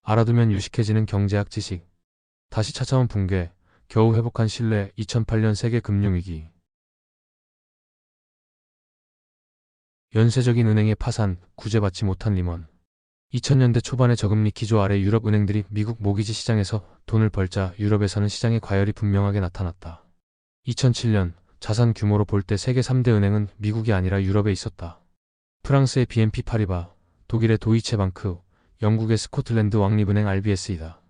알아두면 유식해지는 경제학 지식. 다시 찾아온 붕괴, 겨우 회복한 신뢰. 2008년 세계 금융위기. 연쇄적인 은행의 파산, 구제받지 못한 리먼. 2000년대 초반의 저금리 기조 아래 유럽 은행들이 미국 모기지 시장에서 돈을 벌자 유럽에서는 시장의 과열이 분명하게 나타났다. 2007년 자산 규모로 볼 때 세계 3대 은행은 미국이 아니라 유럽에 있었다. 프랑스의 BNP 파리바, 독일의 도이체방크, 영국의 스코틀랜드 왕립은행 RBS이다.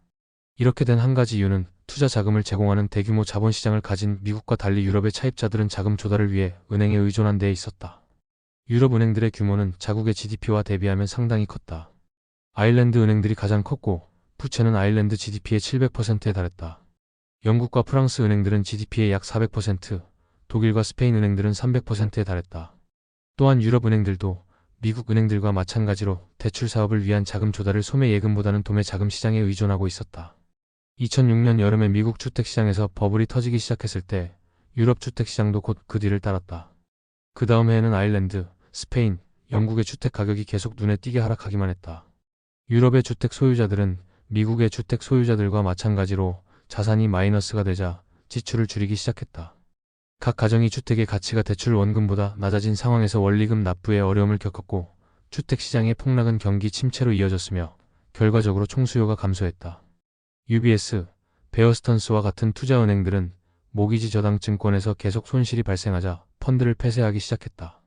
이렇게 된 한 가지 이유는 투자 자금을 제공하는 대규모 자본시장을 가진 미국과 달리 유럽의 차입자들은 자금 조달을 위해 은행에 의존한 데에 있었다. 유럽 은행들의 규모는 자국의 GDP와 대비하면 상당히 컸다. 아일랜드 은행들이 가장 컸고 부채는 아일랜드 GDP의 700%에 달했다. 영국과 프랑스 은행들은 GDP의 약 400%, 독일과 스페인 은행들은 300%에 달했다. 또한 유럽 은행들도 미국 은행들과 마찬가지로 대출 사업을 위한 자금 조달을 소매 예금보다는 도매 자금 시장에 의존하고 있었다. 2006년 여름에 미국 주택시장에서 버블이 터지기 시작했을 때 유럽 주택시장도 곧 그 뒤를 따랐다. 그 다음 해에는 아일랜드, 스페인, 영국의 주택 가격이 계속 눈에 띄게 하락하기만 했다. 유럽의 주택 소유자들은 미국의 주택 소유자들과 마찬가지로 자산이 마이너스가 되자 지출을 줄이기 시작했다. 각 가정이 주택의 가치가 대출 원금보다 낮아진 상황에서 원리금 납부에 어려움을 겪었고 주택시장의 폭락은 경기 침체로 이어졌으며 결과적으로 총수요가 감소했다. UBS, 베어스턴스와 같은 투자은행들은 모기지 저당 증권에서 계속 손실이 발생하자 펀드를 폐쇄하기 시작했다.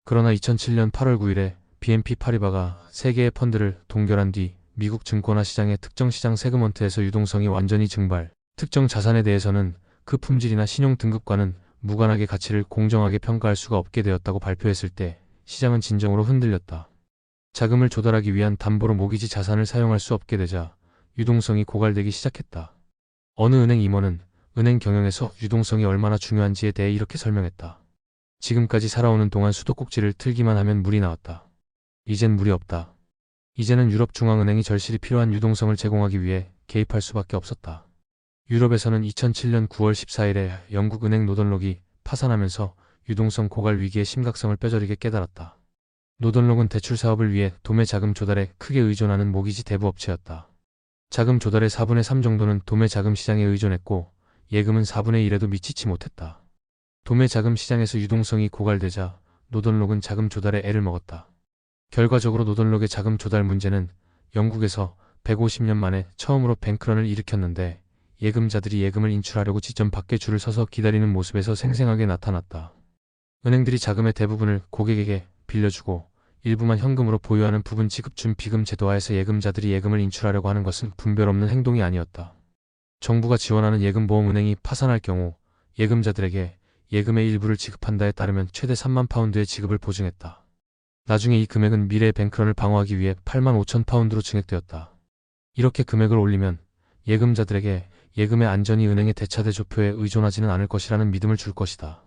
그러나 2007년 8월 9일에 BNP 파리바가 세 개의 펀드를 동결한 뒤 미국 증권화 시장의 특정 시장 세그먼트에서 유동성이 완전히 증발, 특정 자산에 대해서는 그 품질이나 신용 등급과는 무관하게 가치를 공정하게 평가할 수가 없게 되었다고 발표했을 때 시장은 진정으로 흔들렸다. 자금을 조달하기 위한 담보로 모기지 자산을 사용할 수 없게 되자 유동성이 고갈되기 시작했다. 어느 은행 임원은 은행 경영에서 유동성이 얼마나 중요한지에 대해 이렇게 설명했다. 지금까지 살아오는 동안 수도꼭지를 틀기만 하면 물이 나왔다. 이젠 물이 없다. 이제는 유럽중앙은행이 절실히 필요한 유동성을 제공하기 위해 개입할 수밖에 없었다. 유럽에서는 2007년 9월 14일에 영국 은행 노던록이 파산하면서 유동성 고갈 위기의 심각성을 뼈저리게 깨달았다. 노던록은 대출 사업을 위해 도매 자금 조달에 크게 의존하는 모기지 대부업체였다. 자금 조달의 4분의 3 정도는 도매 자금 시장에 의존했고 예금은 4분의 1에도 미치지 못했다. 도매 자금 시장에서 유동성이 고갈되자 노던록은 자금 조달에 애를 먹었다. 결과적으로 노던록의 자금 조달 문제는 영국에서 150년 만에 처음으로 뱅크런을 일으켰는데 예금자들이 예금을 인출하려고 지점 밖에 줄을 서서 기다리는 모습에서 생생하게 나타났다. 은행들이 자금의 대부분을 고객에게 빌려주고 일부만 현금으로 보유하는 부분 지급 준비금 제도하에서 예금자들이 예금을 인출하려고 하는 것은 분별 없는 행동이 아니었다. 정부가 지원하는 예금보험은행이 파산할 경우 예금자들에게 예금의 일부를 지급한다에 따르면 최대 3만 파운드의 지급을 보증했다. 나중에 이 금액은 미래의 뱅크런을 방어하기 위해 8만 5천 파운드로 증액되었다. 이렇게 금액을 올리면 예금자들에게 예금의 안전이 은행의 대차대조표에 의존하지는 않을 것이라는 믿음을 줄 것이다.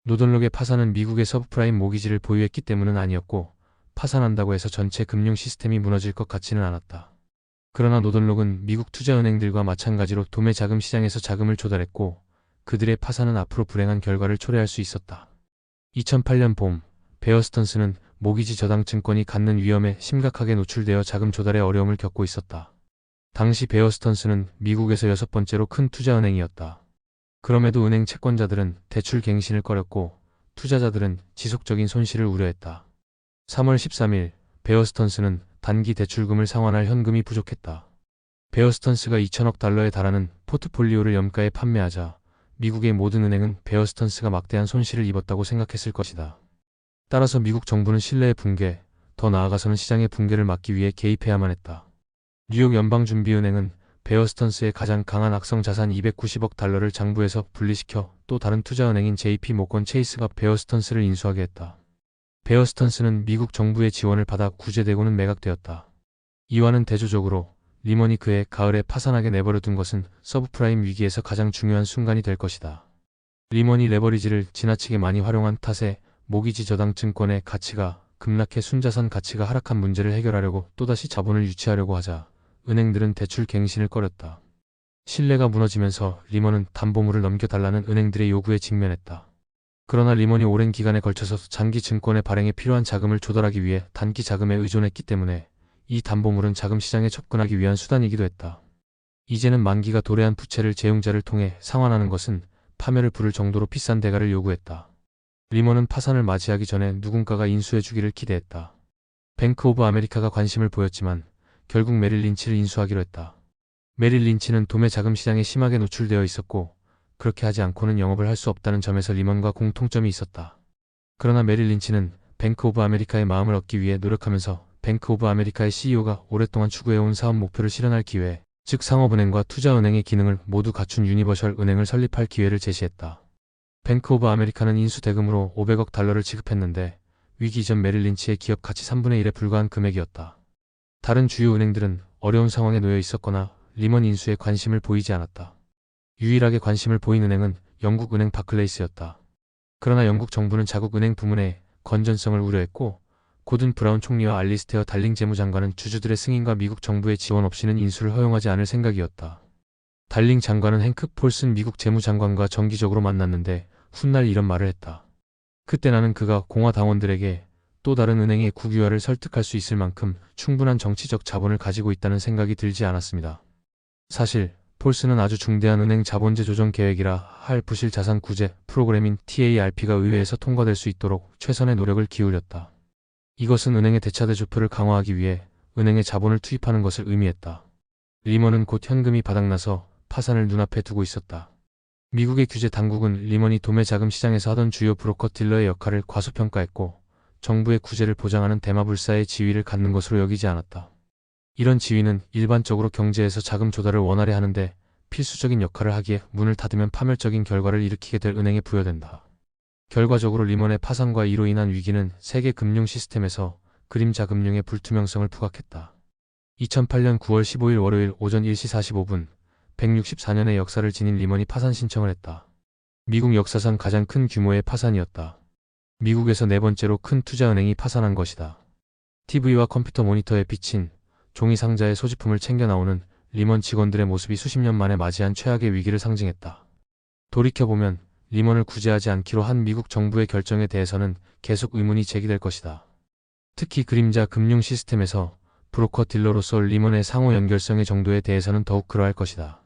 노던록의 파산은 미국의 서브프라임 모기지를 보유했기 때문은 아니었고 파산한다고 해서 전체 금융 시스템이 무너질 것 같지는 않았다. 그러나 노던록은 미국 투자은행들과 마찬가지로 도매 자금 시장에서 자금을 조달했고 그들의 파산은 앞으로 불행한 결과를 초래할 수 있었다. 2008년 봄, 베어스턴스는 모기지 저당 증권이 갖는 위험에 심각하게 노출되어 자금 조달에 어려움을 겪고 있었다. 당시 베어스턴스는 미국에서 6번째로 큰 투자은행이었다. 그럼에도 은행 채권자들은 대출 갱신을 꺼렸고 투자자들은 지속적인 손실을 우려했다. 3월 13일 베어스턴스는 단기 대출금을 상환할 현금이 부족했다. 베어스턴스가 2천억 달러에 달하는 포트폴리오를 염가에 판매하자 미국의 모든 은행은 베어스턴스가 막대한 손실을 입었다고 생각했을 것이다. 따라서 미국 정부는 신뢰의 붕괴, 더 나아가서는 시장의 붕괴를 막기 위해 개입해야만 했다. 뉴욕 연방준비은행은 베어스턴스의 가장 강한 악성 자산 290억 달러를 장부에서 분리시켜 또 다른 투자은행인 JP모건 체이스가 베어스턴스를 인수하게 했다. 베어스턴스는 미국 정부의 지원을 받아 구제되고는 매각되었다. 이와는 대조적으로 리먼이 그해 가을에 파산하게 내버려 둔 것은 서브프라임 위기에서 가장 중요한 순간이 될 것이다. 리먼이 레버리지를 지나치게 많이 활용한 탓에 모기지 저당 증권의 가치가 급락해 순자산 가치가 하락한 문제를 해결하려고 또다시 자본을 유치하려고 하자 은행들은 대출 갱신을 꺼렸다. 신뢰가 무너지면서 리먼은 담보물을 넘겨달라는 은행들의 요구에 직면했다. 그러나 리먼이 오랜 기간에 걸쳐서 장기 증권의 발행에 필요한 자금을 조달하기 위해 단기 자금에 의존했기 때문에 이 담보물은 자금 시장에 접근하기 위한 수단이기도 했다. 이제는 만기가 도래한 부채를 재융자를 통해 상환하는 것은 파멸을 부를 정도로 비싼 대가를 요구했다. 리먼은 파산을 맞이하기 전에 누군가가 인수해주기를 기대했다. 뱅크 오브 아메리카가 관심을 보였지만 결국 메릴 린치를 인수하기로 했다. 메릴 린치는 도매 자금 시장에 심하게 노출되어 있었고 그렇게 하지 않고는 영업을 할 수 없다는 점에서 리먼과 공통점이 있었다. 그러나 메릴 린치는 뱅크 오브 아메리카의 마음을 얻기 위해 노력하면서 뱅크 오브 아메리카의 CEO가 오랫동안 추구해온 사업 목표를 실현할 기회, 즉 상업은행과 투자은행의 기능을 모두 갖춘 유니버셜 은행을 설립할 기회를 제시했다. 뱅크 오브 아메리카는 인수 대금으로 500억 달러를 지급했는데 위기 이전 메릴 린치의 기업 가치 3분의 1에 불과한 금액이었다. 다른 주요 은행들은 어려운 상황에 놓여 있었거나 리먼 인수에 관심을 보이지 않았다. 유일하게 관심을 보인 은행은 영국 은행 바클레이스였다. 그러나 영국 정부는 자국 은행 부문의 건전성을 우려했고 고든 브라운 총리와 알리스테어 달링 재무장관은 주주들의 승인과 미국 정부의 지원 없이는 인수를 허용하지 않을 생각이었다. 달링 장관은 행크 폴슨 미국 재무장관과 정기적으로 만났는데 훗날 이런 말을 했다. 그때 나는 그가 공화당원들에게 또 다른 은행의 국유화를 설득할 수 있을 만큼 충분한 정치적 자본을 가지고 있다는 생각이 들지 않았습니다. 사실 폴슨은 아주 중대한 은행 자본제 조정 계획이라 할 부실 자산 구제 프로그램인 TARP가 의회에서 통과될 수 있도록 최선의 노력을 기울였다. 이것은 은행의 대차대조표를 강화하기 위해 은행에 자본을 투입하는 것을 의미했다. 리먼은 곧 현금이 바닥나서 파산을 눈앞에 두고 있었다. 미국의 규제 당국은 리먼이 도매 자금 시장에서 하던 주요 브로커 딜러의 역할을 과소평가했고 정부의 구제를 보장하는 대마불사의 지위를 갖는 것으로 여기지 않았다. 이런 지위는 일반적으로 경제에서 자금 조달을 원활히 하는데 필수적인 역할을 하기에 문을 닫으면 파멸적인 결과를 일으키게 될 은행에 부여된다. 결과적으로 리먼의 파산과 이로 인한 위기는 세계 금융 시스템에서 그림자 금융의 불투명성을 부각했다. 2008년 9월 15일 월요일 오전 1시 45분 164년의 역사를 지닌 리먼이 파산 신청을 했다. 미국 역사상 가장 큰 규모의 파산이었다. 미국에서 네 번째로 큰 투자은행이 파산한 것이다. TV와 컴퓨터 모니터에 비친 종이 상자의 소지품을 챙겨 나오는 리먼 직원들의 모습이 수십 년 만에 맞이한 최악의 위기를 상징했다. 돌이켜보면 리먼을 구제하지 않기로 한 미국 정부의 결정에 대해서는 계속 의문이 제기될 것이다. 특히 그림자 금융 시스템에서 브로커 딜러로서 리먼의 상호 연결성의 정도에 대해서는 더욱 그러할 것이다.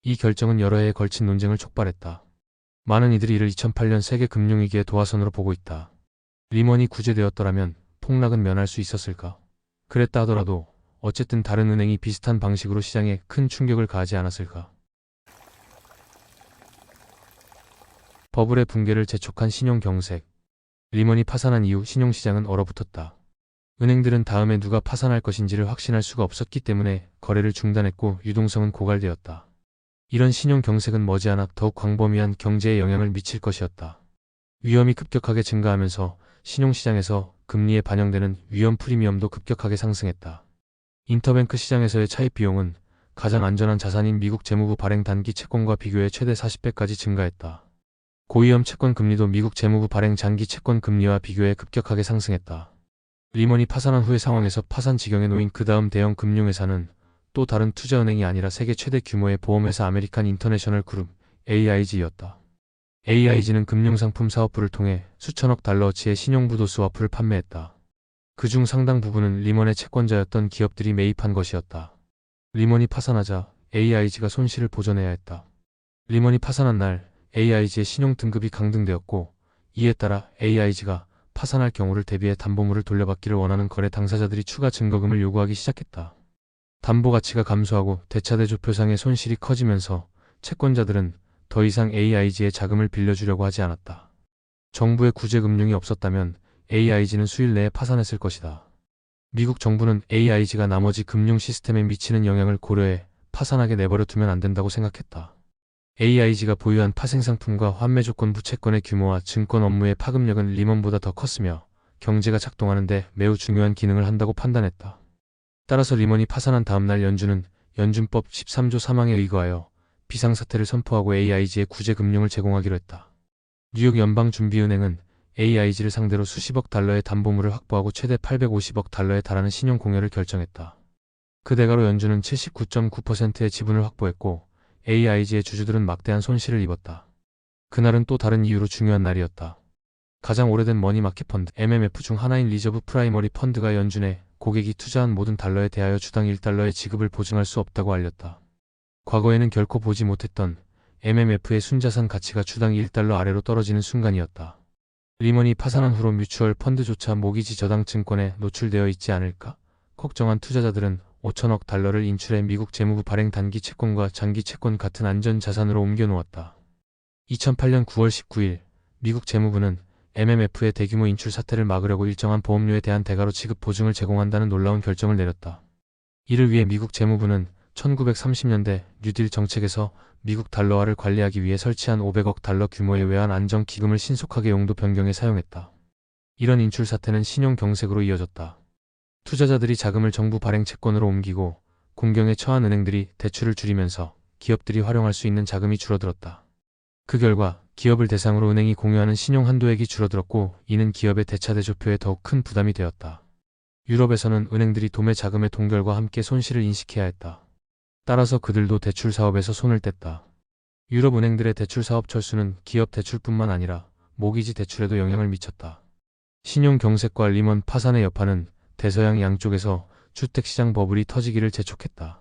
이 결정은 여러 해에 걸친 논쟁을 촉발했다. 많은 이들이 이를 2008년 세계 금융위기의 도화선으로 보고 있다. 리먼이 구제되었더라면 폭락은 면할 수 있었을까? 그랬다 하더라도 어쨌든 다른 은행이 비슷한 방식으로 시장에 큰 충격을 가하지 않았을까? 버블의 붕괴를 재촉한 신용경색. 리먼이 파산한 이후 신용시장은 얼어붙었다. 은행들은 다음에 누가 파산할 것인지를 확신할 수가 없었기 때문에 거래를 중단했고 유동성은 고갈되었다. 이런 신용경색은 머지않아 더욱 광범위한 경제에 영향을 미칠 것이었다. 위험이 급격하게 증가하면서 신용시장에서 금리에 반영되는 위험 프리미엄도 급격하게 상승했다. 인터뱅크 시장에서의 차입 비용은 가장 안전한 자산인 미국 재무부 발행 단기 채권과 비교해 최대 40배까지 증가했다. 고위험 채권 금리도 미국 재무부 발행 장기 채권 금리와 비교해 급격하게 상승했다. 리먼이 파산한 후의 상황에서 파산 지경에 놓인 그 다음 대형 금융회사는 또 다른 투자은행이 아니라 세계 최대 규모의 보험회사 아메리칸 인터내셔널 그룹 AIG였다. AIG는 금융상품 사업부를 통해 수천억 달러어치의 신용부도 스와프를 판매했다. 그중 상당 부분은 리먼의 채권자였던 기업들이 매입한 것이었다. 리먼이 파산하자 AIG가 손실을 보전해야 했다. 리먼이 파산한 날 AIG의 신용 등급이 강등되었고 이에 따라 AIG가 파산할 경우를 대비해 담보물을 돌려받기를 원하는 거래 당사자들이 추가 증거금을 요구하기 시작했다. 담보 가치가 감소하고 대차대조표상의 손실이 커지면서 채권자들은 더 이상 AIG의 자금을 빌려주려고 하지 않았다. 정부의 구제 금융이 없었다면 AIG는 수일 내에 파산했을 것이다. 미국 정부는 AIG가 나머지 금융 시스템에 미치는 영향을 고려해 파산하게 내버려 두면 안 된다고 생각했다. AIG가 보유한 파생상품과 환매조건부 채권의 규모와 증권 업무의 파급력은 리먼보다 더 컸으며 경제가 작동하는데 매우 중요한 기능을 한다고 판단했다. 따라서 리먼이 파산한 다음날 연준은 연준법 13조 3항에 의거하여 비상사태를 선포하고 AIG에 구제 금융을 제공하기로 했다. 뉴욕 연방준비은행은 AIG를 상대로 수십억 달러의 담보물을 확보하고 최대 850억 달러에 달하는 신용 공여를 결정했다. 그 대가로 연준은 79.9%의 지분을 확보했고 AIG의 주주들은 막대한 손실을 입었다. 그날은 또 다른 이유로 중요한 날이었다. 가장 오래된 머니마켓 펀드 MMF 중 하나인 리저브 프라이머리 펀드가 연준에 고객이 투자한 모든 달러에 대하여 주당 1달러의 지급을 보증할 수 없다고 알렸다. 과거에는 결코 보지 못했던 MMF의 순자산 가치가 주당 1달러 아래로 떨어지는 순간이었다. 리먼이 파산한 후로 뮤추얼 펀드조차 모기지 저당 증권에 노출되어 있지 않을까 걱정한 투자자들은 5천억 달러를 인출해 미국 재무부 발행 단기 채권과 장기 채권 같은 안전 자산으로 옮겨 놓았다. 2008년 9월 19일 미국 재무부는 MMF의 대규모 인출 사태를 막으려고 일정한 보험료에 대한 대가로 지급 보증을 제공한다는 놀라운 결정을 내렸다. 이를 위해 미국 재무부는 1930년대 뉴딜 정책에서 미국 달러화를 관리하기 위해 설치한 500억 달러 규모의 외환 안정 기금을 신속하게 용도 변경해 사용했다. 이런 인출 사태는 신용 경색으로 이어졌다. 투자자들이 자금을 정부 발행 채권으로 옮기고 공경에 처한 은행들이 대출을 줄이면서 기업들이 활용할 수 있는 자금이 줄어들었다. 그 결과 기업을 대상으로 은행이 공유하는 신용 한도액이 줄어들었고 이는 기업의 대차대조표에 더욱 큰 부담이 되었다. 유럽에서는 은행들이 도매 자금의 동결과 함께 손실을 인식해야 했다. 따라서 그들도 대출 사업에서 손을 뗐다. 유럽 은행들의 대출 사업 철수는 기업 대출뿐만 아니라 모기지 대출에도 영향을 미쳤다. 신용 경색과 리먼 파산의 여파는 대서양 양쪽에서 주택시장 버블이 터지기를 재촉했다.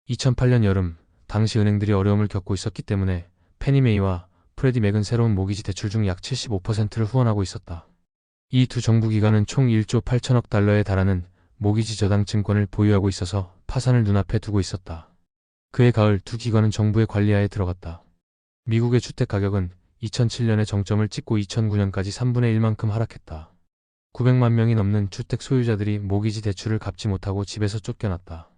2008년 여름 당시 은행들이 어려움을 겪고 있었기 때문에 페니메이와 프레디 맥은 새로운 모기지 대출 중 약 75%를 후원하고 있었다. 이 두 정부기관은 총 1조 8천억 달러에 달하는 모기지 저당 증권을 보유하고 있어서 파산을 눈앞에 두고 있었다. 그해 가을 두 기관은 정부의 관리하에 들어갔다. 미국의 주택가격은 2007년에 정점을 찍고 2009년까지 3분의 1만큼 하락했다. 900만 명이 넘는 주택 소유자들이 모기지 대출을 갚지 못하고 집에서 쫓겨났다.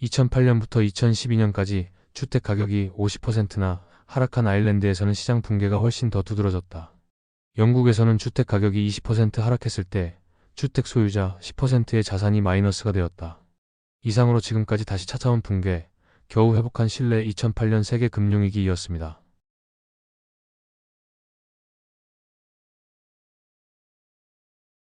2008년부터 2012년까지 주택 가격이 50%나 하락한 아일랜드에서는 시장 붕괴가 훨씬 더 두드러졌다. 영국에서는 주택 가격이 20% 하락했을 때 주택 소유자 10%의 자산이 마이너스가 되었다. 이상으로 지금까지 다시 찾아온 붕괴, 겨우 회복한 신뢰 2008년 세계 금융위기이었습니다.